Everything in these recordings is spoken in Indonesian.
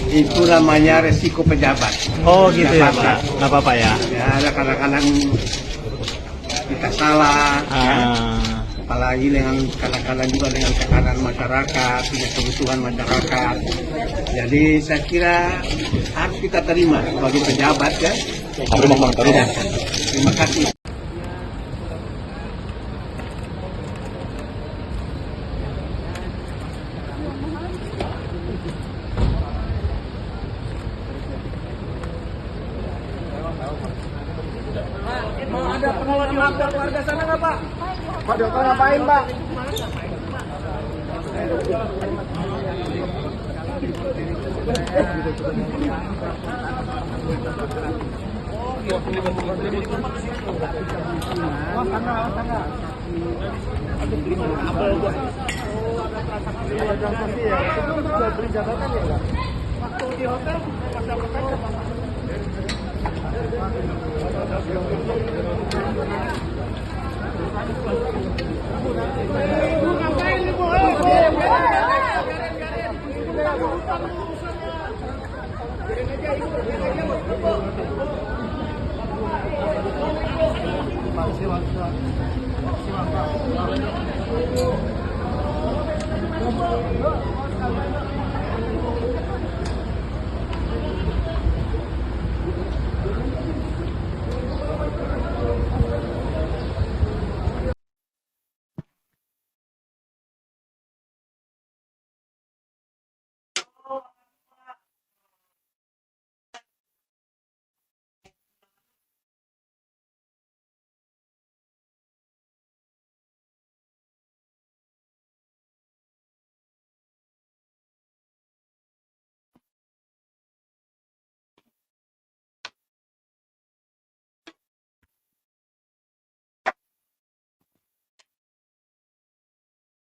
Itu namanya resiko pejabat. Oh gitu ya Nggak Pak, nggak apa-apa ya. Ya, ada kadang-kadang kita salah, ya. Ah, Apalagi dengan kadang-kadang juga dengan tekanan masyarakat, dengan kebutuhan masyarakat. Jadi saya kira harus kita terima sebagai pejabat ya. Terima kasih. Mau ada pengelola lapor warga sana nggak Pak? Pak Joko ngapain Pak? Waktu di hotel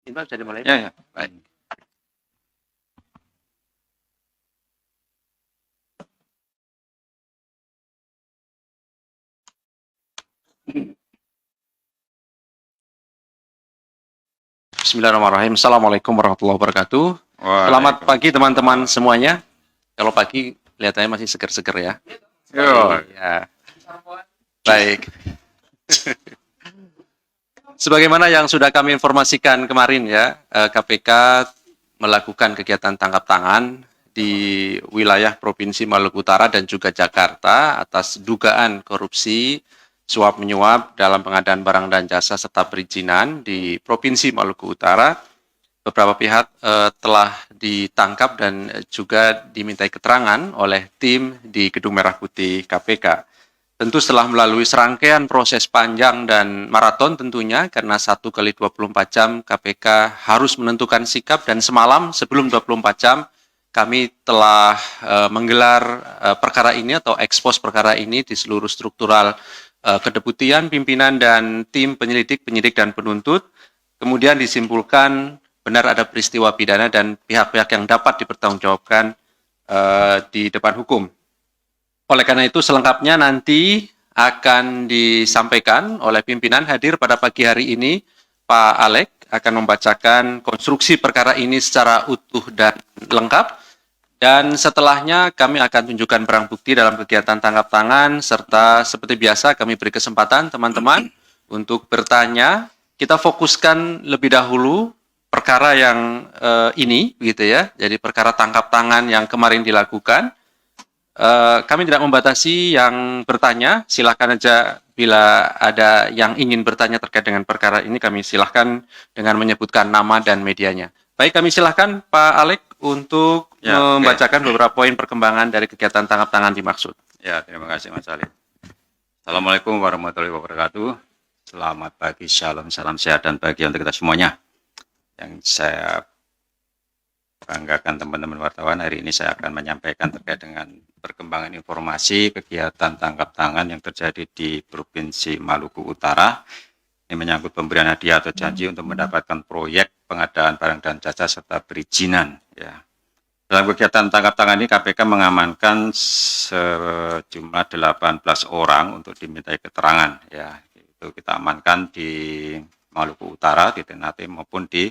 Ini bisa dimulai. Ya, ya, baik. Bismillahirrahmanirrahim. Assalamualaikum warahmatullahi wabarakatuh. Selamat pagi teman-teman semuanya. Kalau pagi kelihatannya masih seger-seger ya. Ya. Baik. Sebagaimana yang sudah kami informasikan kemarin ya, KPK melakukan kegiatan tangkap tangan di wilayah Provinsi Maluku Utara dan juga Jakarta atas dugaan korupsi suap menyuap dalam pengadaan barang dan jasa serta perizinan di Provinsi Maluku Utara. Beberapa pihak telah ditangkap dan juga dimintai keterangan oleh tim di Gedung Merah Putih KPK. Tentu setelah melalui serangkaian proses panjang dan maraton tentunya, karena 1 kali 24 jam KPK harus menentukan sikap, dan semalam sebelum 24 jam kami telah menggelar perkara ini atau ekspos perkara ini di seluruh struktural kedeputian, pimpinan, dan tim penyelidik, penyidik, dan penuntut. Kemudian disimpulkan benar ada peristiwa pidana dan pihak-pihak yang dapat dipertanggungjawabkan di depan hukum. Oleh karena itu selengkapnya nanti akan disampaikan oleh pimpinan. Hadir pada pagi hari ini Pak Alek akan membacakan konstruksi perkara ini secara utuh dan lengkap. Dan setelahnya kami akan tunjukkan barang bukti dalam kegiatan tangkap tangan, serta seperti biasa kami beri kesempatan teman-teman untuk bertanya. Kita fokuskan lebih dahulu perkara yang ini, begitu ya. Jadi perkara tangkap tangan yang kemarin dilakukan. Kami tidak membatasi yang bertanya, silakan aja bila ada yang ingin bertanya terkait dengan perkara ini, kami silahkan dengan menyebutkan nama dan medianya. Baik, kami silahkan Pak Alek untuk membacakan beberapa poin perkembangan dari kegiatan tangkap tangan dimaksud. Ya, terima kasih Mas Ali. Assalamualaikum warahmatullahi wabarakatuh. Selamat pagi, shalom, salam sehat dan bahagia untuk kita semuanya. Yang saya banggakan teman-teman wartawan, hari ini saya akan menyampaikan terkait dengan perkembangan informasi kegiatan tangkap tangan yang terjadi di Provinsi Maluku Utara. Ini menyangkut pemberian hadiah atau janji untuk mendapatkan proyek pengadaan barang dan jasa serta perizinan. Ya. Dalam kegiatan tangkap tangan ini KPK mengamankan sejumlah 18 orang untuk dimintai keterangan. Ya, itu kita amankan di Maluku Utara, di Ternate maupun di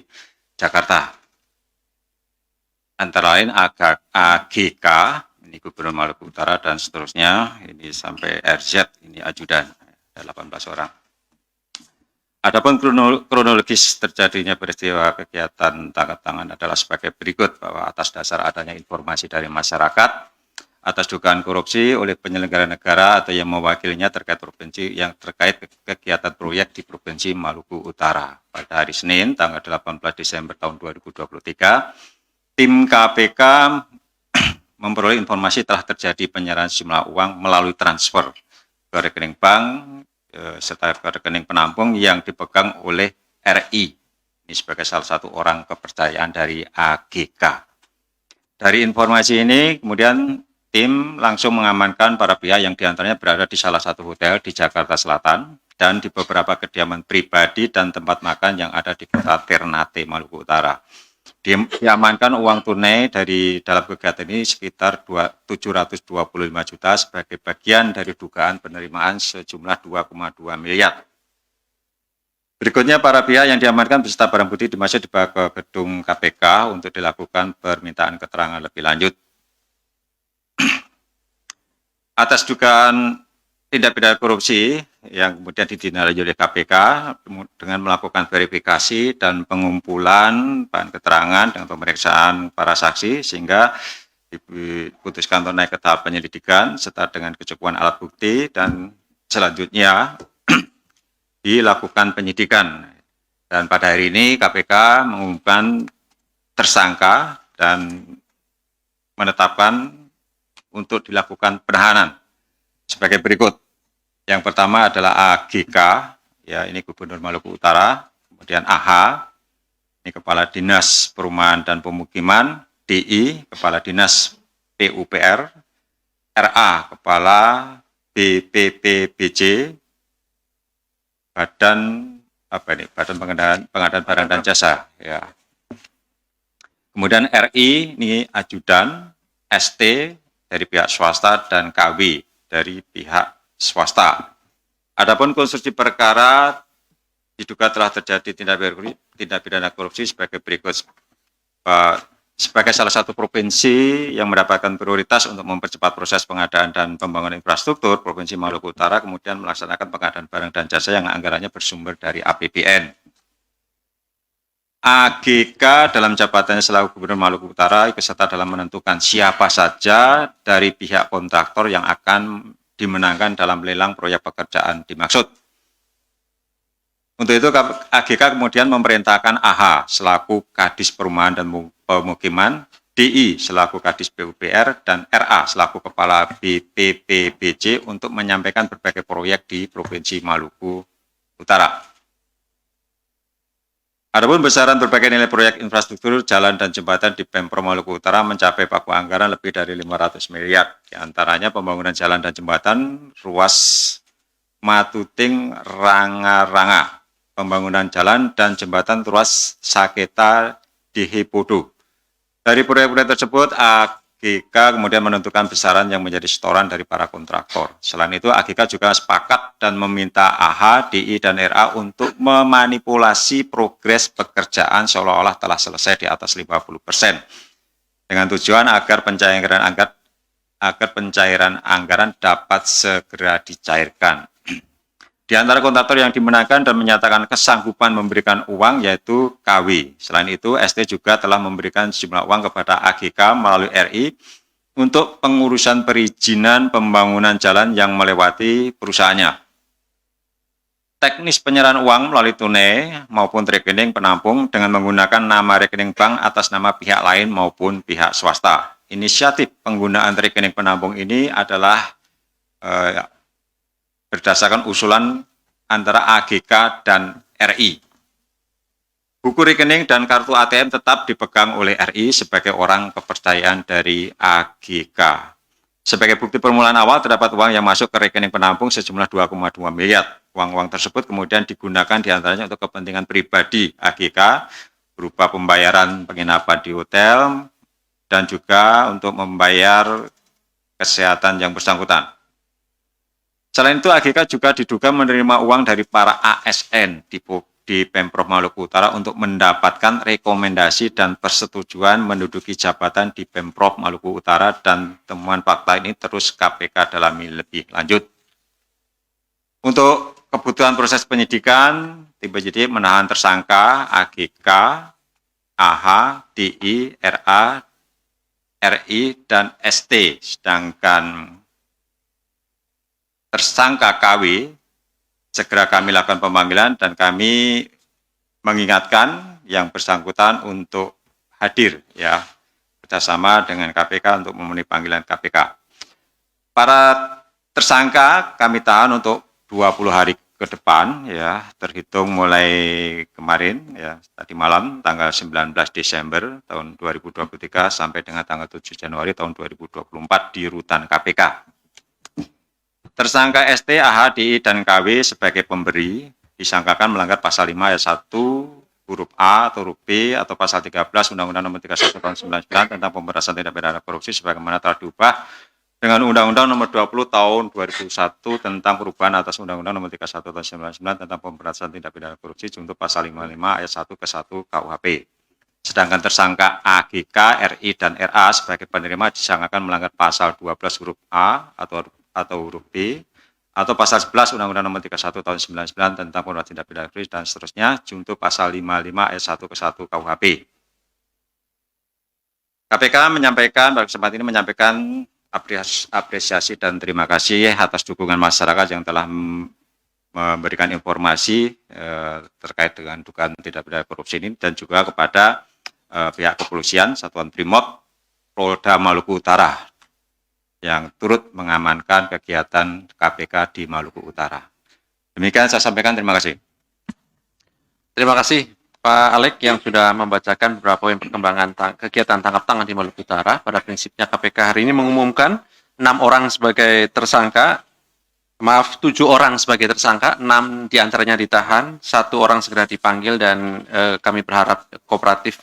Jakarta. antara lain AGK, ini Gubernur Maluku Utara dan seterusnya, ini sampai RZ, ini ajudan, ada 18 orang. Adapun kronologis terjadinya peristiwa kegiatan tangkap tangan adalah sebagai berikut, bahwa atas dasar adanya informasi dari masyarakat atas dugaan korupsi oleh penyelenggara negara atau yang mewakilinya terkait provinsi yang terkait kegiatan proyek di Provinsi Maluku Utara. Pada hari Senin, tanggal 18 Desember tahun 2023, tim KPK memperoleh informasi telah terjadi penyerahan sejumlah uang melalui transfer ke rekening bank serta ke rekening penampung yang dipegang oleh RI. Ini sebagai salah satu orang kepercayaan dari AGK. Dari informasi ini, kemudian tim langsung mengamankan para pihak yang diantaranya berada di salah satu hotel di Jakarta Selatan dan di beberapa kediaman pribadi dan tempat makan yang ada di kota Ternate, Maluku Utara. Diamankan uang tunai dari dalam kegiatan ini sekitar 725 juta sebagai bagian dari dugaan penerimaan sejumlah 2,2 miliar. Berikutnya para pihak yang diamankan beserta barang bukti dimasuk dibawa ke gedung KPK untuk dilakukan permintaan keterangan lebih lanjut. Atas dugaan tindak pidana korupsi yang kemudian ditindaklanjuti oleh KPK dengan melakukan verifikasi dan pengumpulan bahan keterangan dengan pemeriksaan para saksi sehingga diputuskan untuk naik ke tahap penyelidikan serta dengan kecukupan alat bukti dan selanjutnya dilakukan penyidikan. Dan pada hari ini KPK mengumumkan tersangka dan menetapkan untuk dilakukan penahanan sebagai berikut. Yang pertama adalah AGK, ya ini Gubernur Maluku Utara, kemudian AH, ini Kepala Dinas Perumahan dan Pemukiman, DI, Kepala Dinas PUPR, RA, Kepala BPPBJ, Badan Pengadaan Barang dan Jasa, ya. Kemudian RI ini ajudan, ST dari pihak swasta dan KW dari pihak swasta. Adapun konstruksi perkara diduga telah terjadi tindak pidana korupsi sebagai berikut. Sebagai salah satu provinsi yang mendapatkan prioritas untuk mempercepat proses pengadaan dan pembangunan infrastruktur, Provinsi Maluku Utara kemudian melaksanakan pengadaan barang dan jasa yang anggarannya bersumber dari APBN. AGK dalam jabatannya selaku Gubernur Maluku Utara ikut serta dalam menentukan siapa saja dari pihak kontraktor yang akan dimenangkan dalam lelang proyek pekerjaan dimaksud. Untuk itu AGK kemudian memerintahkan AH selaku Kadis Perumahan dan Pemukiman, DI selaku Kadis PUPR, dan RA selaku Kepala BPPBJ untuk menyampaikan berbagai proyek di Provinsi Maluku Utara. Adapun besaran berbagai nilai proyek infrastruktur jalan dan jembatan di Pemprov Maluku Utara mencapai paku anggaran lebih dari 500 miliar. Di antaranya pembangunan jalan dan jembatan ruas Matuting Ranga-Ranga, pembangunan jalan dan jembatan ruas Saketa Dihipodo. Dari proyek-proyek tersebut, AGK kemudian menentukan besaran yang menjadi setoran dari para kontraktor. Selain itu, AGK juga sepakat dan meminta AH, DI, dan RA untuk memanipulasi progres pekerjaan seolah-olah telah selesai di atas 50%. Dengan tujuan agar pencairan anggaran dapat segera dicairkan. Di antara kontraktor yang dimenangkan dan menyatakan kesanggupan memberikan uang yaitu KW. Selain itu, ST juga telah memberikan sejumlah uang kepada AGK melalui RI untuk pengurusan perizinan pembangunan jalan yang melewati perusahaannya. Teknis penyerahan uang melalui tunai maupun rekening penampung dengan menggunakan nama rekening bank atas nama pihak lain maupun pihak swasta. Inisiatif penggunaan rekening penampung ini adalah berdasarkan usulan antara AGK dan RI. Buku rekening dan kartu ATM tetap dipegang oleh RI sebagai orang kepercayaan dari AGK. Sebagai bukti permulaan awal terdapat uang yang masuk ke rekening penampung sejumlah 2,2 miliar. Uang-uang tersebut kemudian digunakan diantaranya untuk kepentingan pribadi AGK berupa pembayaran penginapan di hotel dan juga untuk membayar kesehatan yang bersangkutan. Selain itu, AGK juga diduga menerima uang dari para ASN di Pemprov Maluku Utara untuk mendapatkan rekomendasi dan persetujuan menduduki jabatan di Pemprov Maluku Utara, dan temuan fakta ini terus KPK dalami lebih lanjut. Untuk kebutuhan proses penyidikan, tim penyidik menahan tersangka AGK, AH, DI, RA, RI, dan ST, sedangkan tersangka KW segera kami lakukan pemanggilan dan kami mengingatkan yang bersangkutan untuk hadir ya bersama dengan KPK untuk memenuhi panggilan KPK. Para tersangka kami tahan untuk 20 hari ke depan ya, terhitung mulai kemarin ya, tadi malam tanggal 19 Desember tahun 2023 sampai dengan tanggal 7 Januari tahun 2024 di rutan KPK. Tersangka ST, AH, DI, dan KW sebagai pemberi disangkakan melanggar pasal 5 ayat 1 huruf A atau huruf B atau pasal 13 Undang-Undang Nomor 31 Tahun 99 tentang pemberantasan tindak pidana korupsi sebagaimana telah diubah dengan Undang-Undang Nomor 20 Tahun 2001 tentang perubahan atas Undang-Undang Nomor 31 Tahun 99 tentang pemberantasan tindak pidana korupsi junto pasal 55 ayat 1 ke 1 KUHP. Sedangkan tersangka AGK, RI, dan RA sebagai penerima disangkakan melanggar pasal 12 huruf A atau huruf B atau pasal 11 Undang-Undang Nomor 31 Tahun 99 tentang pemberantasan tindak pidana korupsi dan seterusnya junto pasal 55 ayat 1 ke 1 KUHP. KPK menyampaikan pada kesempatan ini menyampaikan apresiasi dan terima kasih atas dukungan masyarakat yang telah memberikan informasi terkait dengan dugaan tindak pidana korupsi ini, dan juga kepada pihak kepolisian Satuan Brimob Polda Maluku Utara yang turut mengamankan kegiatan KPK di Maluku Utara. Demikian saya sampaikan, terima kasih. Terima kasih Pak Alek yang sudah membacakan beberapa poin perkembangan kegiatan tangkap tangan di Maluku Utara. Pada prinsipnya KPK hari ini mengumumkan 6 orang sebagai tersangka, 7 orang sebagai tersangka, 6 diantaranya ditahan, 1 orang segera dipanggil, dan kami berharap kooperatif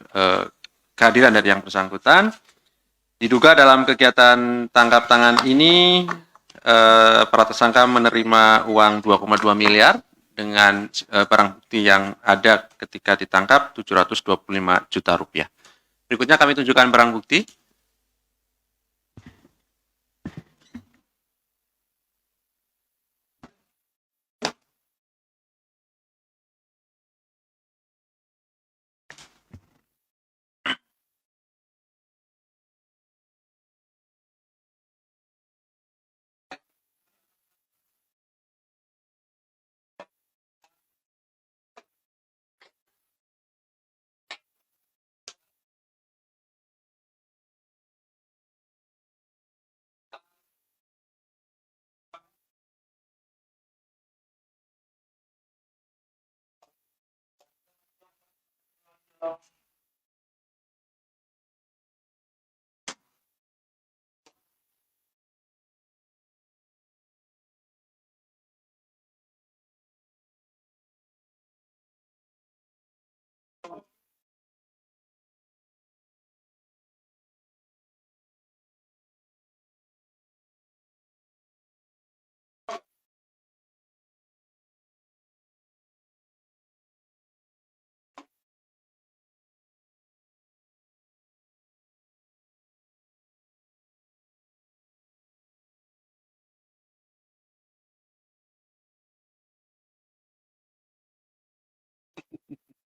kehadiran dari yang bersangkutan. Diduga dalam kegiatan tangkap tangan ini, para tersangka menerima uang 2,2 miliar dengan barang bukti yang ada ketika ditangkap 725 juta rupiah. Berikutnya kami tunjukkan barang bukti.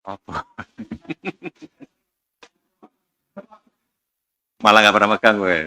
Apa? Malah nggak pernah megang gue.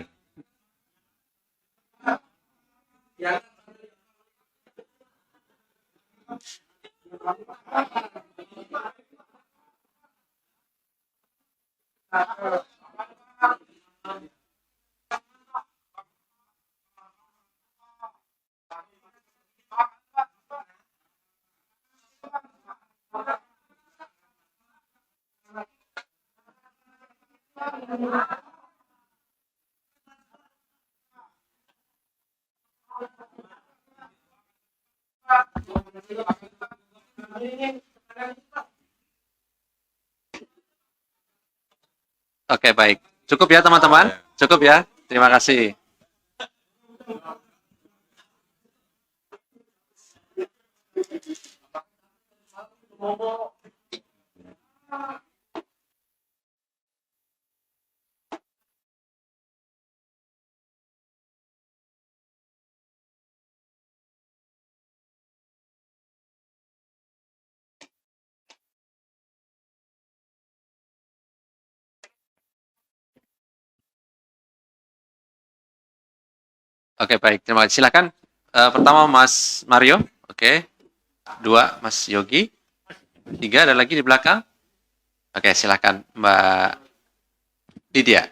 Oke, baik. Cukup ya teman-teman? Cukup ya? Terima kasih. Oke, baik. Terima kasih. Silakan. Pertama Mas Mario. Oke. Dua Mas Yogi. Tiga ada lagi di belakang. Oke, silakan Mbak Lydia.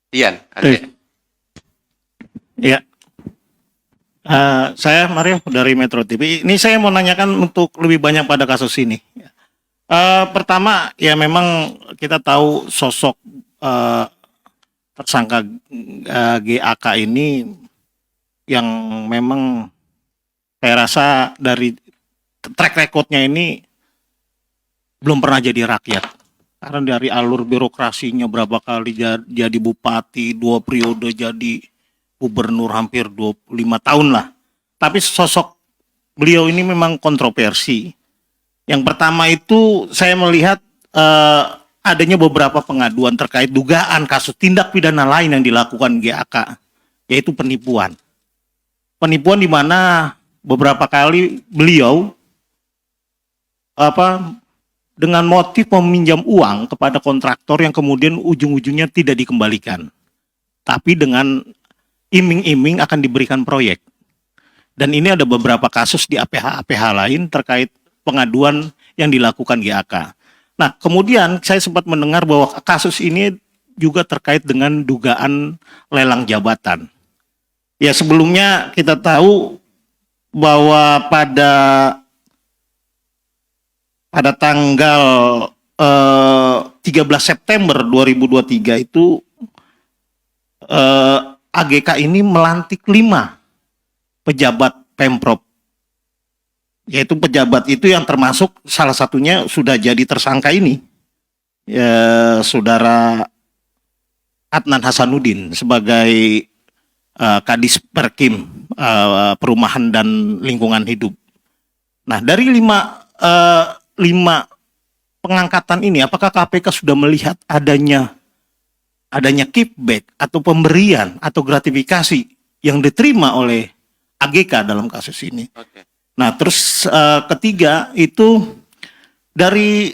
Dian. Oke. Ya, saya Mario dari Metro TV. Ini saya mau nanyakan untuk lebih banyak pada kasus ini. Pertama, ya memang kita tahu sosok tersangka GAK ini yang memang saya rasa dari track recordnya ini belum pernah jadi rakyat. Karena dari alur birokrasinya berapa kali jadi bupati, 2 periode jadi gubernur hampir 25 tahun lah. Tapi sosok beliau ini memang kontroversi. Yang pertama itu saya melihat adanya beberapa pengaduan terkait dugaan kasus tindak pidana lain yang dilakukan GAK, yaitu penipuan. Penipuan di mana beberapa kali beliau dengan motif meminjam uang kepada kontraktor yang kemudian ujung-ujungnya tidak dikembalikan. Tapi dengan iming-iming akan diberikan proyek. Dan ini ada beberapa kasus di APH-APH lain terkait pengaduan yang dilakukan GAK. Nah, kemudian saya sempat mendengar bahwa kasus ini juga terkait dengan dugaan lelang jabatan. Ya, sebelumnya kita tahu bahwa pada tanggal 13 September 2023 itu AGK ini melantik 5 pejabat Pemprov. Yaitu pejabat itu yang termasuk salah satunya sudah jadi tersangka ini. Saudara Adnan Hasanuddin sebagai Kadis Perkim Perumahan dan Lingkungan Hidup. Nah, dari 5 pengangkatan ini, apakah KPK sudah melihat adanya kickback atau pemberian atau gratifikasi yang diterima oleh AGK dalam kasus ini? Oke. Nah, terus ketiga itu dari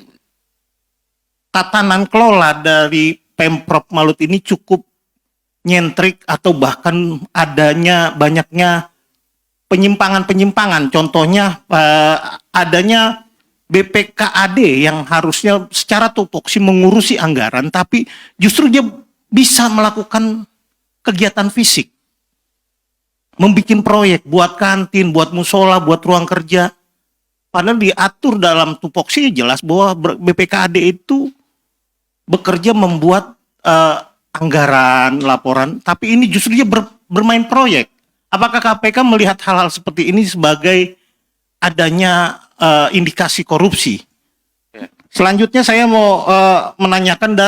tatanan kelola dari Pemprov Malut ini cukup nyentrik atau bahkan banyaknya penyimpangan-penyimpangan. Contohnya adanya BPKAD yang harusnya secara tupoksi mengurusi anggaran, tapi justru dia bisa melakukan kegiatan fisik. Membikin proyek, buat kantin, buat musola, buat ruang kerja. Padahal diatur dalam tupoksi jelas bahwa BPKAD itu bekerja membuat anggaran, laporan, tapi ini justru dia bermain proyek. Apakah KPK melihat hal-hal seperti ini sebagai adanya indikasi korupsi? Selanjutnya saya mau menanyakan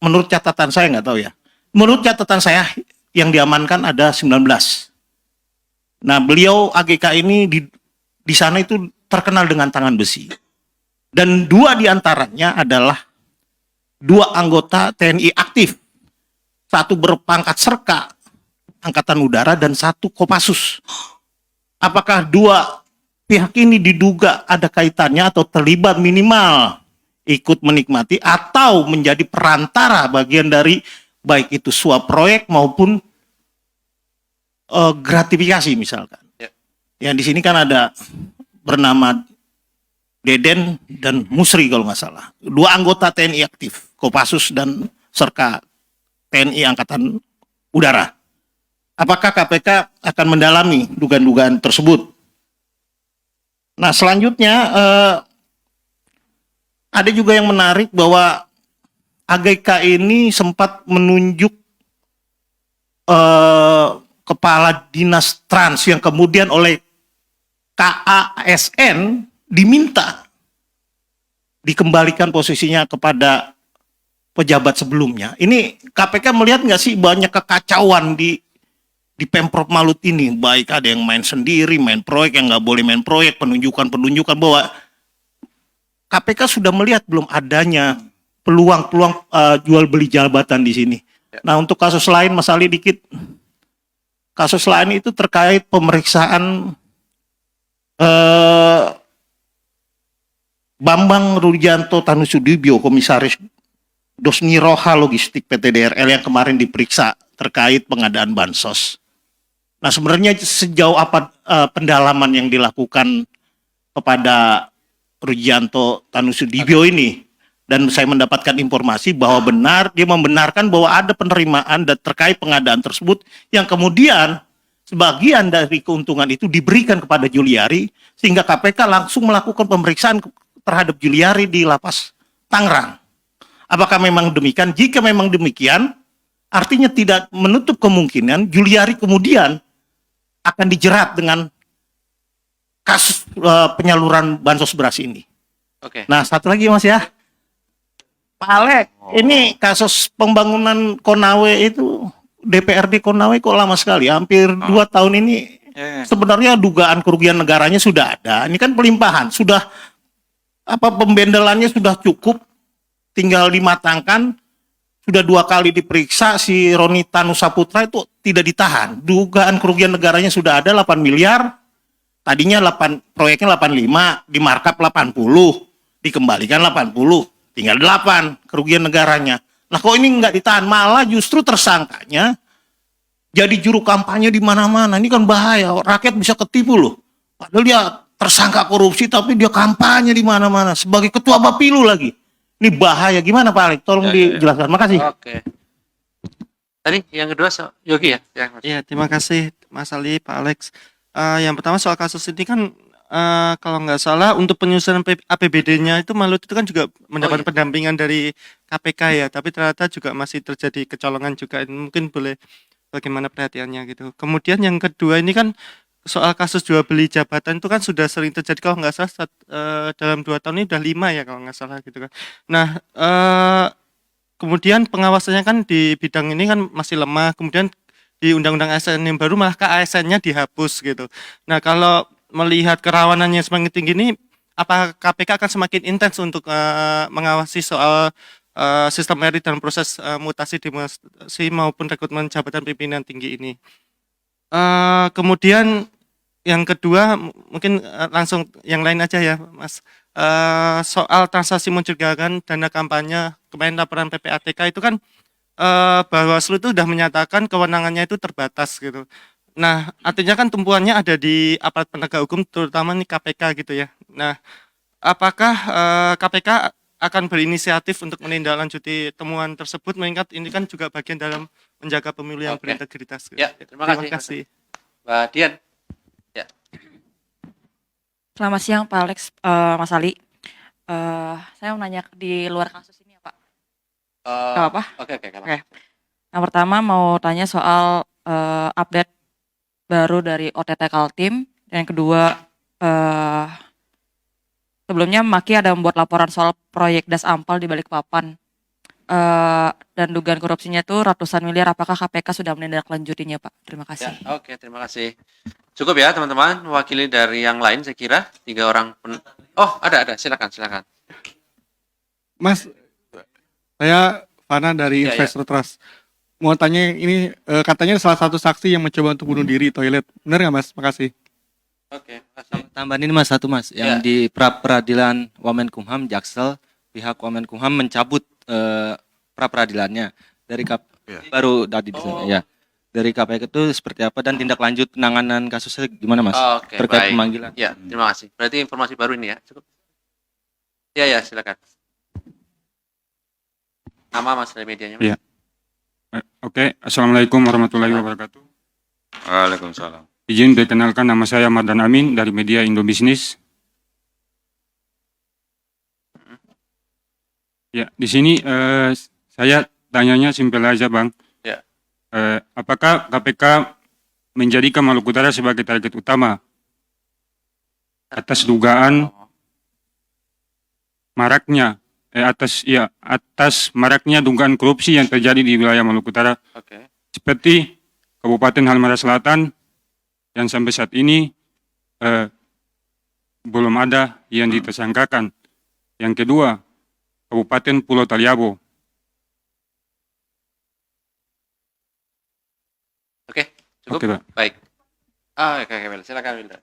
menurut catatan saya, nggak tahu ya. Menurut catatan saya yang diamankan ada 19. Nah, beliau AGK ini di sana itu terkenal dengan tangan besi. Dan 2 diantaranya adalah 2 anggota TNI aktif. 1 berpangkat Serka Angkatan Udara dan 1 Kopassus. Apakah 2 pihak ini diduga ada kaitannya atau terlibat minimal ikut menikmati atau menjadi perantara bagian dari baik itu suap proyek maupun gratifikasi misalkan. Yang di sini kan ada bernama Deden dan Musri kalau nggak salah. 2 anggota TNI aktif, Kopassus dan Serka TNI Angkatan Udara. Apakah KPK akan mendalami dugaan-dugaan tersebut? Nah, selanjutnya ada juga yang menarik bahwa AGK ini sempat menunjuk kepala dinas trans yang kemudian oleh KASN diminta dikembalikan posisinya kepada pejabat sebelumnya. Ini KPK melihat nggak sih banyak kekacauan di Pemprov Malut ini, baik ada yang main sendiri, main proyek yang nggak boleh main proyek, penunjukan bahwa KPK sudah melihat belum adanya peluang-peluang jual beli jabatan di sini. Nah, untuk kasus lain, Mas Ali dikit. Kasus lain itu terkait pemeriksaan Bambang Rudianto Tanusudibyo, Komisaris Dosniroha Logistik PT DRL yang kemarin diperiksa terkait pengadaan bansos. Nah, sebenarnya sejauh apa pendalaman yang dilakukan kepada Rudianto Tanusudibyo ini? Dan saya mendapatkan informasi bahwa benar, dia membenarkan bahwa ada penerimaan dan terkait pengadaan tersebut yang kemudian sebagian dari keuntungan itu diberikan kepada Juliari sehingga KPK langsung melakukan pemeriksaan terhadap Juliari di lapas Tangerang. Apakah memang demikian? Jika memang demikian, artinya tidak menutup kemungkinan Juliari kemudian akan dijerat dengan kasus penyaluran bansos beras ini. Oke. Nah, satu lagi Mas ya. Pak Alek, ini kasus pembangunan Konawe itu, DPRD Konawe kok lama sekali, hampir 2 tahun ini. Sebenarnya dugaan kerugian negaranya sudah ada. Ini kan pelimpahan, sudah pembendelannya sudah cukup, tinggal dimatangkan. Sudah 2 kali diperiksa, si Roni Tanusaputra itu tidak ditahan. Dugaan kerugian negaranya sudah ada 8 miliar. Tadinya proyeknya 85, dimarkup 80, dikembalikan 80. Tinggal 8 kerugian negaranya. Nah, kok ini nggak ditahan, malah justru tersangkanya jadi juru kampanye di mana-mana. Ini kan bahaya, rakyat bisa ketipu loh. Padahal dia tersangka korupsi, tapi dia kampanye di mana-mana sebagai ketua Bapilu lagi. Ini bahaya, gimana Pak Alek? Tolong dijelaskan. Makasih. Oke. Tadi yang kedua Yogi ya? Iya, terima kasih Mas Ali, Pak Alex. Yang pertama soal kasus ini kan kalau nggak salah untuk penyusunan APBD-nya itu Malut itu kan juga mendapat pendampingan dari KPK ya, tapi ternyata juga masih terjadi kecolongan juga. Mungkin boleh bagaimana perhatiannya gitu. Kemudian yang kedua ini kan soal kasus jual beli jabatan itu kan sudah sering terjadi kalau nggak salah dalam 2 tahun ini udah 5 ya kalau nggak salah gitu kan. Nah, kemudian pengawasannya kan di bidang ini kan masih lemah. Kemudian di Undang-Undang ASN yang baru malah ASN-nya dihapus gitu. Nah, kalau melihat kerawanannya semakin tinggi ini, apa KPK akan semakin intens untuk mengawasi soal sistem merit dan proses mutasi demosi maupun rekrutmen jabatan pimpinan tinggi ini. Kemudian yang kedua mungkin langsung yang lain aja ya Mas. Soal transaksi mencurigakan dana kampanye, kemarin laporan PPATK itu kan Bawaslu itu sudah menyatakan kewenangannya itu terbatas gitu. Nah, artinya kan tumpuannya ada di aparat penegak hukum, terutama nih KPK gitu ya. Nah, apakah KPK akan berinisiatif untuk menindaklanjuti temuan tersebut, mengingat ini kan juga bagian dalam menjaga pemilu yang berintegritas. Gitu. Ya, terima kasih. Mbak Dian. Ya. Selamat siang Pak Alex, Mas Ali. Saya mau nanya di luar kasus ini ya Pak. Gak apa? Oke. Yang pertama mau tanya soal update baru dari OTT Kaltim. Dan yang kedua, sebelumnya Maki ada membuat laporan soal proyek Das Ampal di Balikpapan. Dan dugaan korupsinya itu ratusan miliar. Apakah KPK sudah menindaklanjutinya Pak? Terima kasih. Ya, oke, terima kasih. Cukup ya teman-teman, mewakili dari yang lain saya kira 3 orang. Oh, ada, silakan. Mas, saya Fana dari Investor Trust. Mau tanya ini katanya salah satu saksi yang mencoba untuk bunuh diri toilet. Benar nggak Mas? Makasih. Oke, makasih. Tambahan ini Mas satu Mas, yang di pra-peradilan Wamenkumham Jaksel, pihak Wamenkumham mencabut pra-peradilannya dari baru tadi ya. Dari KPK itu seperti apa dan tindak lanjut penanganan kasusnya gimana Mas? Oke, terkait baik. pemanggilan. Ya, terima kasih. Berarti informasi baru ini ya. Cukup. Ya, silakan. Nama Mas dari medianya. Iya. Oke, Assalamualaikum warahmatullahi wabarakatuh. Waalaikumsalam. Izin dikenalkan, nama saya Mardan Amin dari media Indobisnis. Ya, di sini saya tanyanya simpel aja Bang. Ya. Apakah KPK menjadikan Maluku Utara sebagai target utama atas dugaan maraknya atas maraknya dugaan korupsi yang terjadi di wilayah Maluku Utara, seperti Kabupaten Halmahera Selatan yang sampai saat ini belum ada yang ditersangkakan. Yang kedua, Kabupaten Pulau Taliabu. Oke, cukup. Oke, Pak. Baik. Oke, Wil. Silakan Wilda.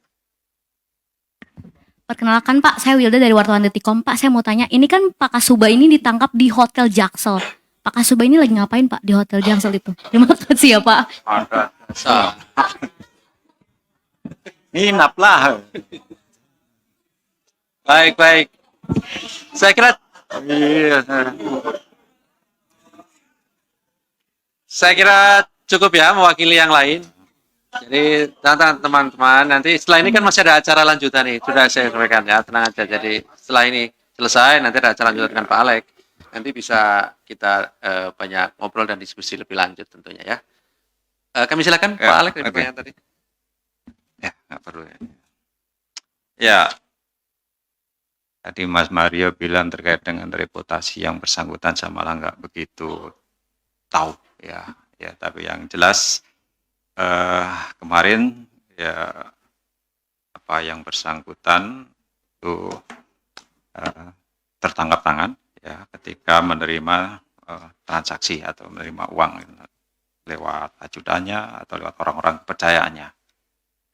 Perkenalkan Pak, saya Wilda dari wartawan Detikom. Pak, saya mau tanya, ini kan Pak Kasuba ini ditangkap di Hotel Jaksel. Pak Kasuba ini lagi ngapain Pak di Hotel Jaksel itu? Terima kasih ya Pak. Ada. Nginap lah. Baik. Saya kira cukup ya mewakili yang lain. Jadi teman-teman nanti setelah ini kan masih ada acara lanjutan nih, sudah saya sampaikan ya, tenang aja. Jadi setelah ini selesai nanti ada acara lanjutan dengan Pak Alek. Nanti bisa kita banyak ngobrol dan diskusi lebih lanjut tentunya ya. Kami silakan Ya, Pak Alek dari oke. pertanyaan tadi. Ya, nggak perlu ya. Ya, tadi Mas Mario bilang terkait dengan reputasi yang bersangkutan, saya malah nggak begitu tahu ya. Ya, tapi yang jelas kemarin ya apa yang bersangkutan itu tertangkap tangan ya ketika menerima transaksi atau menerima uang lewat ajudannya atau lewat orang-orang kepercayaannya.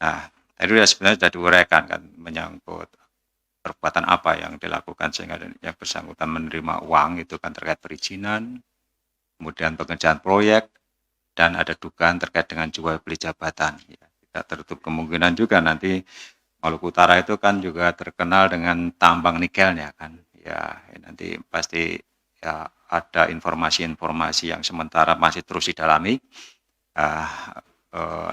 Nah, tadi sebenarnya sudah diuraikan kan menyangkut perbuatan apa yang dilakukan sehingga yang bersangkutan menerima uang itu kan terkait perizinan, kemudian pengerjaan proyek, dan ada dugaan terkait dengan jual beli jabatan. Ya, tidak tertutup kemungkinan juga nanti Maluku Utara itu kan juga terkenal dengan tambang nikelnya kan. Ya, nanti pasti ya ada informasi-informasi yang sementara masih terus didalami.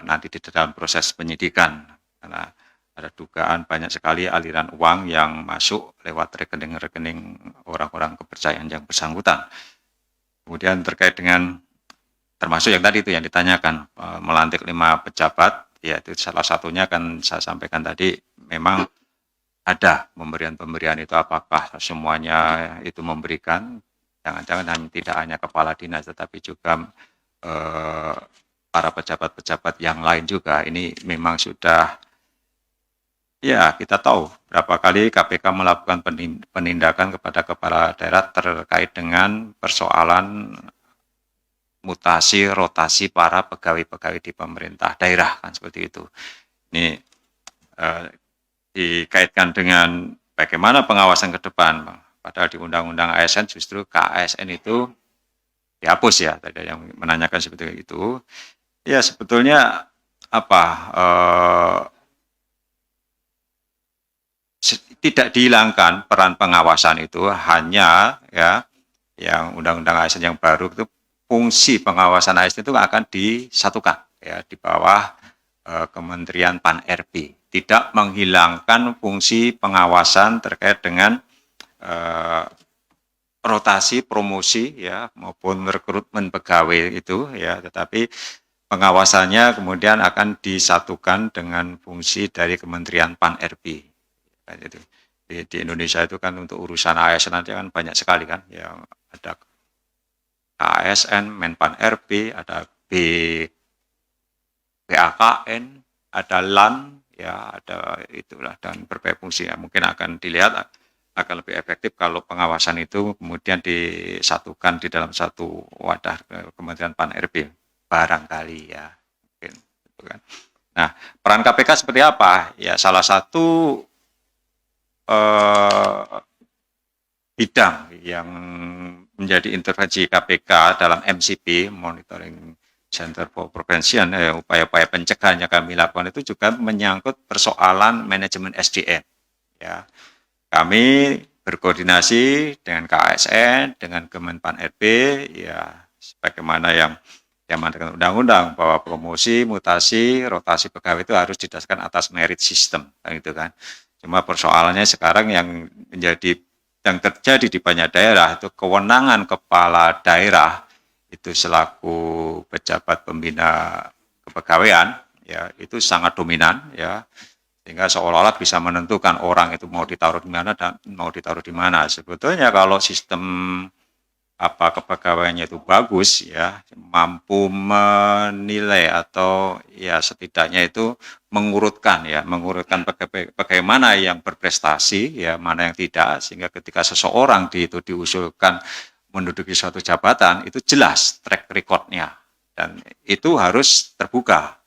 Nanti di dalam proses penyidikan karena ada dugaan banyak sekali aliran uang yang masuk lewat rekening-rekening orang-orang kepercayaan yang bersangkutan. Kemudian terkait dengan termasuk yang tadi itu yang ditanyakan melantik 5 pejabat, yaitu salah satunya kan saya sampaikan tadi memang ada pemberian-pemberian itu apakah semuanya itu memberikan, jangan-jangan tidak hanya kepala dinas tetapi juga para pejabat-pejabat yang lain juga. Ini memang sudah ya kita tahu berapa kali KPK melakukan penindakan kepada kepala daerah terkait dengan persoalan mutasi, rotasi para pegawai-pegawai di pemerintah daerah kan seperti itu. Ini dikaitkan dengan bagaimana pengawasan ke depan, padahal di Undang-Undang ASN justru KASN itu dihapus ya. Tadi yang menanyakan seperti itu. Ya sebetulnya apa? Tidak dihilangkan peran pengawasan itu, hanya ya yang Undang-Undang ASN yang baru itu fungsi pengawasan ASN itu akan disatukan ya di bawah Kementerian Pan-RB, tidak menghilangkan fungsi pengawasan terkait dengan rotasi, promosi ya maupun rekrutmen pegawai itu ya, tetapi pengawasannya kemudian akan disatukan dengan fungsi dari Kementerian Pan-RB. Di Indonesia itu kan untuk urusan ASN nanti kan banyak sekali kan, yang ada ASN, Menpan RB, ada BAKN, ada LAN, ya ada itulah dan berbagai fungsi. Ya, mungkin akan dilihat akan lebih efektif kalau pengawasan itu kemudian disatukan di dalam satu wadah Kementerian Pan RB barangkali ya. Mungkin, gitu kan. Nah, peran KPK seperti apa? Ya salah satu bidang yang menjadi intervensi KPK dalam MCP, Monitoring Center for Prevention, upaya-upaya pencegahan yang kami lakukan itu juga menyangkut persoalan manajemen SDM. Ya, kami berkoordinasi dengan KASN, dengan Kemenpan RB, ya sebagaimana yang diamanatkan undang-undang bahwa promosi, mutasi, rotasi pegawai itu harus didasarkan atas merit system, kan gitu kan. Cuma persoalannya sekarang yang terjadi di banyak daerah itu kewenangan kepala daerah itu selaku pejabat pembina kepegawaian ya itu sangat dominan ya, sehingga seolah-olah bisa menentukan orang itu mau ditaruh di mana dan mau ditaruh di mana. Sebetulnya kalau sistem kepegawaiannya itu bagus ya, mampu menilai atau ya setidaknya itu mengurutkan bagaimana yang berprestasi ya, mana yang tidak, sehingga ketika seseorang itu diusulkan menduduki suatu jabatan itu jelas track recordnya dan itu harus terbuka.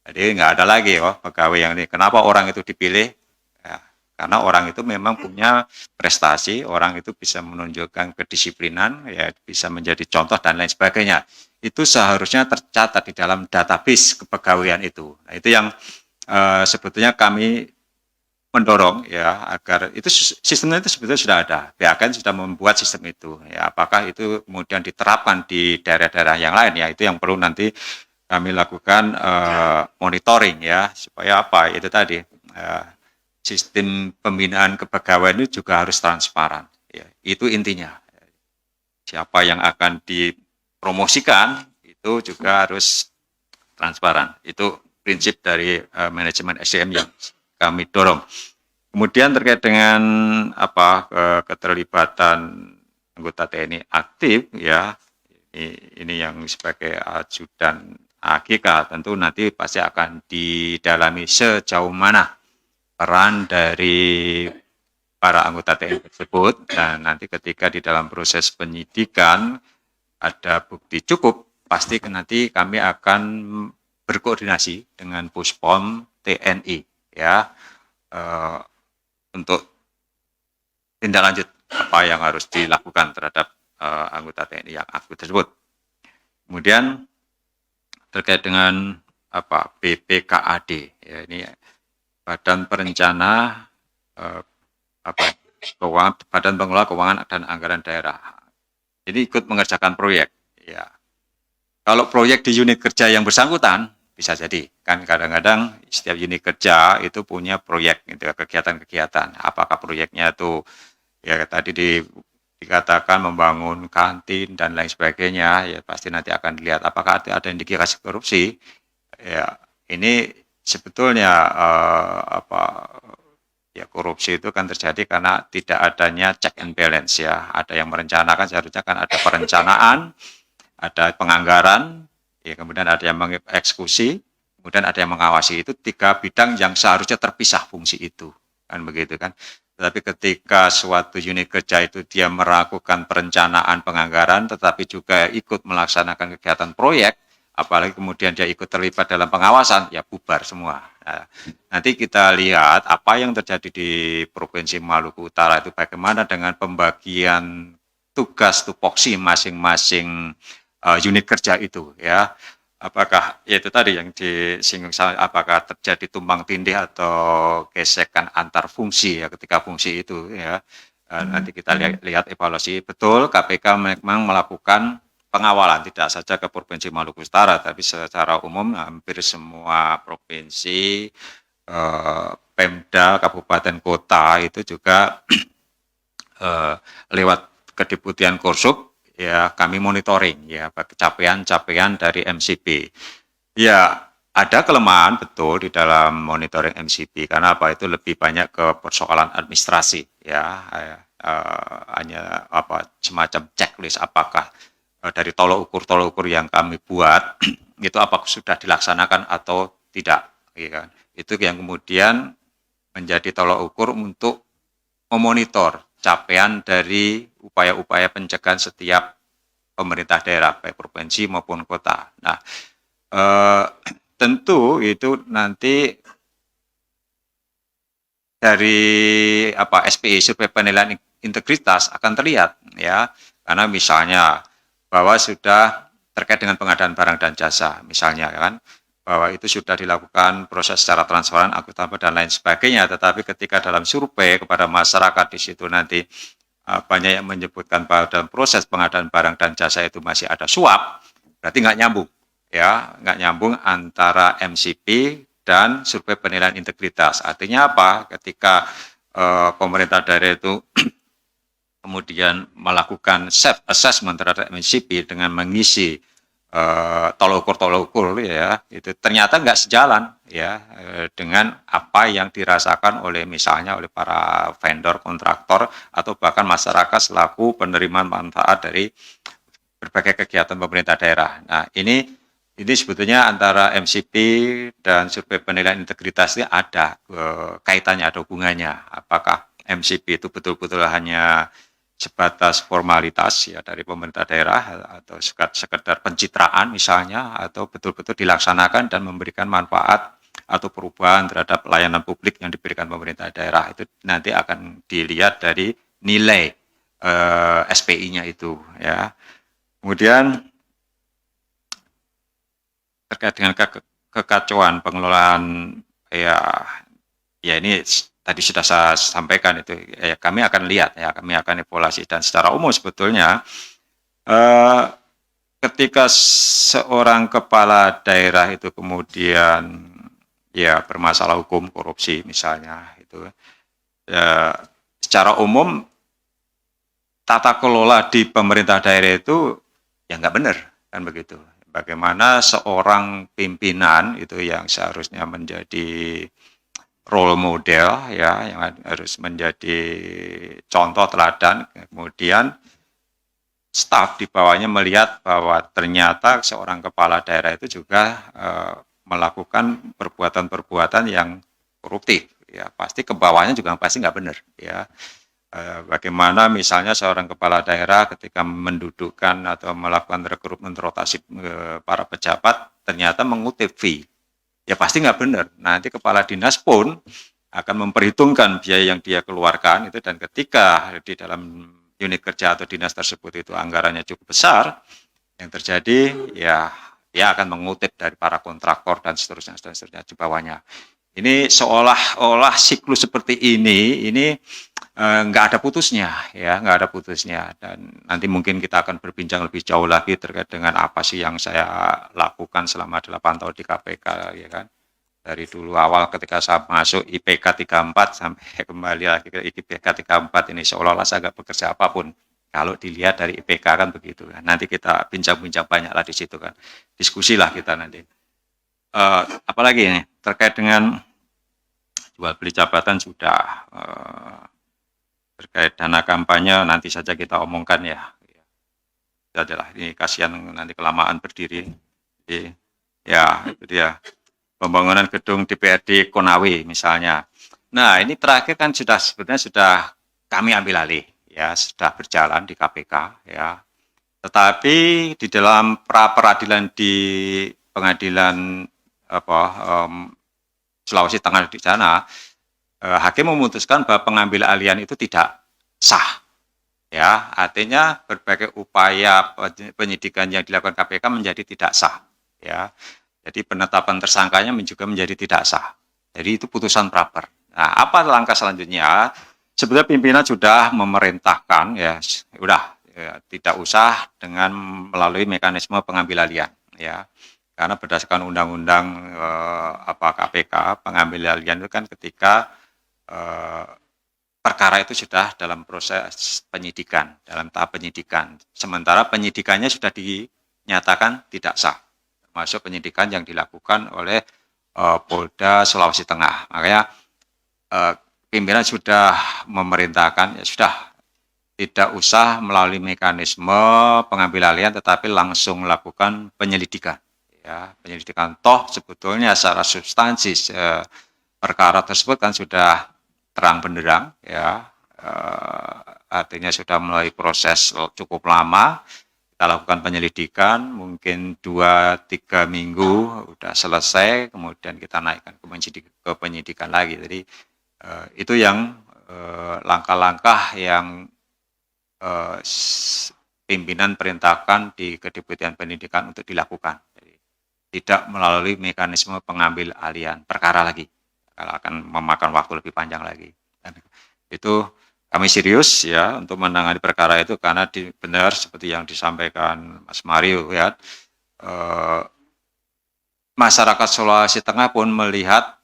Jadi nggak ada lagi pegawai yang ini kenapa orang itu dipilih ya, karena orang itu memang punya prestasi, orang itu bisa menunjukkan kedisiplinan, ya bisa menjadi contoh dan lain sebagainya. Itu seharusnya tercatat di dalam database kepegawaian itu. Nah, itu yang sebetulnya kami mendorong ya agar itu sistemnya itu sebetulnya sudah ada. BKN sudah membuat sistem itu. Ya, apakah itu kemudian diterapkan di daerah-daerah yang lain ya, itu yang perlu nanti kami lakukan monitoring ya, supaya apa itu tadi sistem pembinaan kepegawaian itu juga harus transparan. Ya, itu intinya. Siapa yang akan dipromosikan itu juga harus transparan. Itu prinsip dari manajemen SDM yang kami dorong. Kemudian terkait dengan keterlibatan anggota TNI aktif ya, ini yang sebagai ajudan AGK tentu nanti pasti akan didalami sejauh mana peran dari para anggota TNI tersebut, dan nanti ketika di dalam proses penyidikan ada bukti cukup, pasti nanti kami akan berkoordinasi dengan Puspom TNI ya untuk tindak lanjut apa yang harus dilakukan terhadap anggota TNI yang aktif tersebut. Kemudian terkait dengan BPKAD ya, ini Badan Perencana Badan Pengelola Keuangan dan Anggaran Daerah. Ini ikut mengerjakan proyek ya. Kalau proyek di unit kerja yang bersangkutan bisa jadi kan kadang-kadang setiap unit kerja itu punya proyek gitu, kegiatan-kegiatan. Apakah proyeknya itu ya tadi dikatakan membangun kantin dan lain sebagainya, ya pasti nanti akan dilihat apakah ada indikasi korupsi. Ya, ini sebetulnya ya korupsi itu kan terjadi karena tidak adanya check and balance ya. Ada yang merencanakan, seharusnya kan ada perencanaan, ada penganggaran, ya kemudian ada yang mengeksekusi, kemudian ada yang mengawasi. Itu 3 bidang yang seharusnya terpisah fungsi itu, kan begitu kan. Tetapi ketika suatu unit kerja itu dia melakukan perencanaan penganggaran, tetapi juga ikut melaksanakan kegiatan proyek, apalagi kemudian dia ikut terlibat dalam pengawasan, ya bubar semua. Nah, nanti kita lihat apa yang terjadi di Provinsi Maluku Utara itu bagaimana dengan pembagian tugas tupoksi masing-masing unit kerja itu ya. Apakah ya itu tadi yang disinggung, apakah terjadi tumpang tindih atau gesekan antar fungsi ya ketika fungsi itu ya. Nanti kita lihat evaluasi. Betul, KPK memang melakukan pengawalan tidak saja ke Provinsi Maluku Utara, tapi secara umum hampir semua provinsi, Pemda, kabupaten, kota itu juga lewat Kedeputian Korsub ya kami monitoring ya capaian-capaian dari MCP. Ya ada kelemahan betul di dalam monitoring MCP karena itu lebih banyak ke persoalan administrasi ya, hanya semacam checklist apakah dari tolok ukur yang kami buat itu apakah sudah dilaksanakan atau tidak ya kan. Itu yang kemudian menjadi tolok ukur untuk memonitor capaian dari upaya-upaya pencegahan setiap pemerintah daerah, baik provinsi maupun kota. Nah, tentu itu nanti dari SPI, survei penilaian integritas akan terlihat ya, karena misalnya bahwa sudah terkait dengan pengadaan barang dan jasa, misalnya kan, bahwa itu sudah dilakukan proses secara transparan, akuntabel dan lain sebagainya. Tetapi ketika dalam survei kepada masyarakat di situ nanti banyak yang menyebutkan bahwa dalam proses pengadaan barang dan jasa itu masih ada suap, berarti nggak nyambung, ya, nggak nyambung antara MCP dan survei penilaian integritas. Artinya apa? Ketika pemerintah daerah itu kemudian melakukan self assessment terhadap MCP dengan mengisi tolok ukur ya, itu ternyata nggak sejalan ya dengan apa yang dirasakan oleh misalnya oleh para vendor, kontraktor atau bahkan masyarakat selaku penerima manfaat dari berbagai kegiatan pemerintah daerah. Nah, ini sebetulnya antara MCP dan survei penilaian integritas ini ada kaitannya, ada hubungannya. Apakah MCP itu betul-betul hanya sebatas formalitas ya dari pemerintah daerah atau sekedar pencitraan misalnya, atau betul-betul dilaksanakan dan memberikan manfaat atau perubahan terhadap layanan publik yang diberikan pemerintah daerah. Itu nanti akan dilihat dari nilai SPI-nya itu ya. Kemudian terkait dengan kekacauan pengelolaan ya ini tadi sudah saya sampaikan itu ya, kami akan lihat ya, kami akan evaluasi. Dan secara umum sebetulnya ketika seorang kepala daerah itu kemudian ya bermasalah hukum korupsi misalnya itu ya, secara umum tata kelola di pemerintah daerah itu ya nggak benar kan begitu. Bagaimana seorang pimpinan itu yang seharusnya menjadi role model ya, yang harus menjadi contoh teladan, kemudian staf di bawahnya melihat bahwa ternyata seorang kepala daerah itu juga melakukan perbuatan-perbuatan yang koruptif ya, pasti ke bawahnya juga pasti nggak benar ya. Bagaimana misalnya seorang kepala daerah ketika mendudukkan atau melakukan rekrutmen rotasi para pejabat ternyata mengutip fee, ya pasti nggak benar. Nanti kepala dinas pun akan memperhitungkan biaya yang dia keluarkan itu, dan ketika di dalam unit kerja atau dinas tersebut itu anggarannya cukup besar, yang terjadi ya dia akan mengutip dari para kontraktor dan seterusnya di bawahnya. Ini seolah-olah siklus seperti ini nggak ada putusnya ya, nggak ada putusnya. Dan nanti mungkin kita akan berbincang lebih jauh lagi terkait dengan apa sih yang saya lakukan selama 8 tahun di KPK ya kan. Dari dulu awal ketika saya masuk IPK 34 sampai kembali lagi ke IPK 34 ini seolah-olah saya nggak bekerja apapun. Kalau dilihat dari IPK kan begitu kan. Nanti kita bincang-bincang banyak lah di situ kan. Diskusi lah kita nanti. Apalagi ini terkait dengan jual beli jabatan sudah, terkait dana kampanye nanti saja kita omongkan ya. Adalah ini kasihan nanti kelamaan berdiri. Jadi, ya itu dia pembangunan gedung DPRD Konawe misalnya. Nah ini terakhir kan sebetulnya sudah kami ambil alih ya, sudah berjalan di KPK ya. Tetapi di dalam pra peradilan di pengadilan Sulawesi Tengah di sana, hakim memutuskan bahwa pengambil alihan itu tidak sah. Ya, artinya berbagai upaya penyidikan yang dilakukan KPK menjadi tidak sah. Ya, jadi penetapan tersangkanya juga menjadi tidak sah. Jadi itu putusan pra-per. Nah, apa langkah selanjutnya? Sebetulnya pimpinan sudah memerintahkan ya, tidak usah dengan melalui mekanisme pengambil alihan. Ya. Karena berdasarkan undang-undang KPK, pengambil alihan itu kan ketika perkara itu sudah dalam proses penyidikan, dalam tahap penyidikan. Sementara penyidikannya sudah dinyatakan tidak sah, termasuk penyidikan yang dilakukan oleh Polda Sulawesi Tengah. Makanya pimpinan sudah memerintahkan, ya sudah tidak usah melalui mekanisme pengambil alihan, tetapi langsung melakukan penyelidikan. Ya, penyelidikan toh sebetulnya secara substansi perkara tersebut kan sudah terang benderang ya, artinya sudah melalui proses cukup lama. Kita lakukan penyelidikan mungkin 2-3 minggu sudah selesai, kemudian kita naikkan ke penyidikan lagi. Jadi itu yang langkah-langkah yang pimpinan perintahkan di Kedeputian Pendidikan untuk dilakukan. Tidak melalui mekanisme pengambil alihan perkara lagi, kalau akan memakan waktu lebih panjang lagi. Dan itu kami serius ya untuk menangani perkara itu, karena benar seperti yang disampaikan Mas Mario ya, masyarakat Sulawesi Tengah pun melihat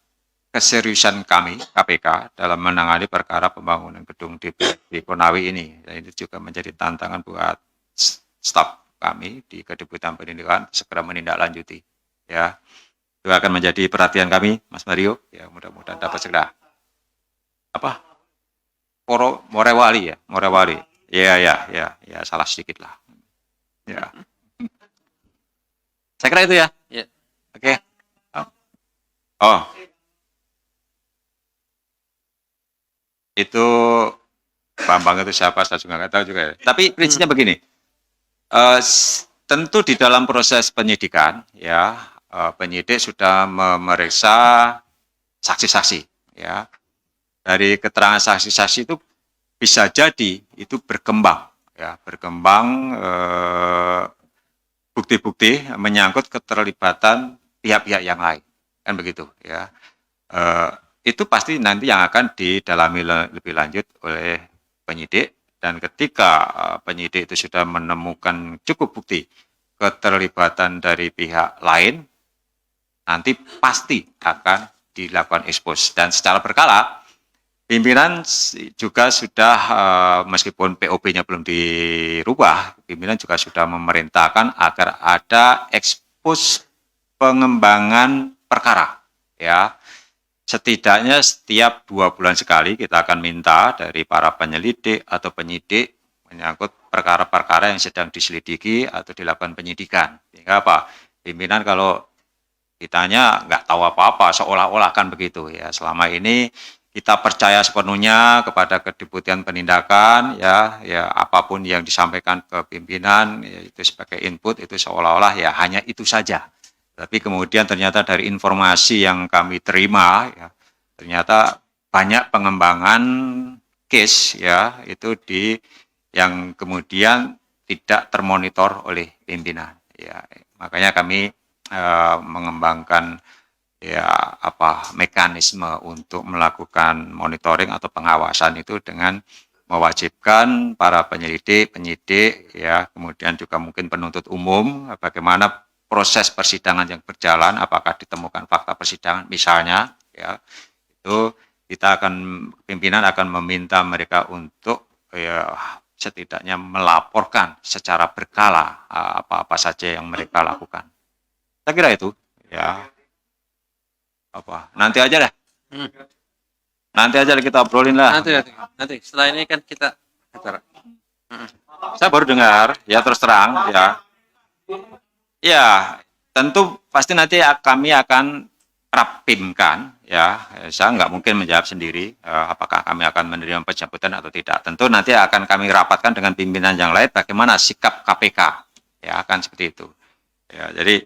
keseriusan kami KPK dalam menangani perkara pembangunan gedung DPRD Konawe ini. Dan itu juga menjadi tantangan buat staf kami di Kedeputian Pendidikan segera menindaklanjuti. Ya, itu akan menjadi perhatian kami, Mas Mario. Ya, mudah-mudahan dapat segera. Apa? Morewali ya, Morewali. Ya, salah sedikit lah. Ya. Saya kira itu ya. Ya. Oke. Oh. Itu Bambang itu siapa, saya juga nggak tahu juga. Tapi prinsipnya begini, tentu di dalam proses penyidikan, ya penyidik sudah memeriksa saksi-saksi, ya dari keterangan saksi-saksi itu bisa jadi itu berkembang, ya berkembang bukti-bukti menyangkut keterlibatan pihak-pihak yang lain, kan begitu, ya. Itu pasti nanti yang akan didalami lebih lanjut oleh penyidik, dan ketika penyidik itu sudah menemukan cukup bukti keterlibatan dari pihak lain, nanti pasti akan dilakukan ekspos. Dan secara berkala, pimpinan juga sudah, meskipun POB-nya belum dirubah, pimpinan juga sudah memerintahkan agar ada ekspos pengembangan perkara, ya. Setidaknya setiap 2 bulan sekali kita akan minta dari para penyelidik atau penyidik menyangkut perkara-perkara yang sedang diselidiki atau dilakukan penyidikan. Sehingga apa? Pimpinan kalau ditanya nggak tahu apa-apa, seolah-olah kan begitu ya. Selama ini kita percaya sepenuhnya kepada Kedeputian Penindakan, ya apapun yang disampaikan ke pimpinan ya, itu sebagai input, itu seolah-olah ya hanya itu saja. Tapi kemudian ternyata dari informasi yang kami terima, ya, ternyata banyak pengembangan case, ya, itu yang kemudian tidak termonitor oleh pimpinan. Ya, makanya kami mengembangkan mekanisme untuk melakukan monitoring atau pengawasan itu dengan mewajibkan para penyidik, ya, kemudian juga mungkin penuntut umum, bagaimana proses persidangan yang berjalan, apakah ditemukan fakta persidangan misalnya, ya itu pimpinan akan meminta mereka untuk ya setidaknya melaporkan secara berkala apa-apa saja yang mereka lakukan. Saya kira itu, ya nanti aja deh, nanti aja kita obrolin lah. Nanti setelah ini kan kita acara. Saya baru dengar, ya terus terang, ya. Ya, tentu pasti nanti kami akan rapimkan, ya. Saya nggak mungkin menjawab sendiri apakah kami akan menerima pencabutan atau tidak. Tentu nanti akan kami rapatkan dengan pimpinan yang lain bagaimana sikap KPK, ya akan seperti itu. Ya, jadi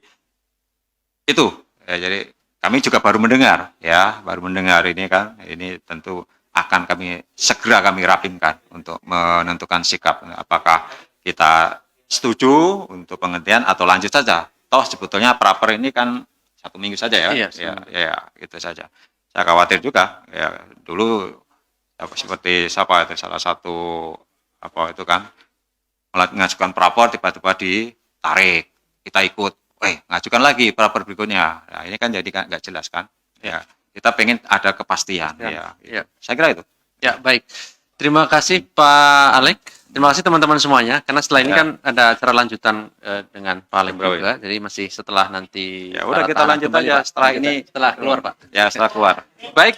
itu, ya, jadi kami juga baru mendengar, ya, baru mendengar ini kan, ini tentu akan segera kami rapimkan untuk menentukan sikap apakah kita setuju untuk penghentian atau lanjut saja. Toh sebetulnya praper ini kan 1 minggu saja ya. Iya, ya, itu saja. Saya khawatir juga ya, dulu seperti siapa itu salah satu itu kan mengajukan praper tiba-tiba ditarik, kita ikut, ngajukan lagi praper berikutnya. Nah, ini kan jadi nggak jelas kan. Ya, kita pengen ada kepastian ya. Saya kira itu. Ya, baik. Terima kasih Pak Alek. Terima kasih teman-teman semuanya, karena setelah ini kan ada acara lanjutan dengan Pak Alek juga, jadi masih setelah nanti. Ya udah kita lanjut aja setelah ini. Setelah keluar Pak. Ya setelah keluar. Baik.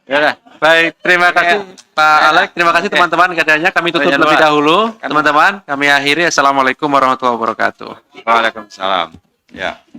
Ya, baik. Terima kasih Pak Alek, terima kasih teman-teman. Katanya kami tutup lebih dahulu, teman-teman. Kami akhiri. Assalamualaikum warahmatullahi wabarakatuh. Waalaikumsalam. Ya.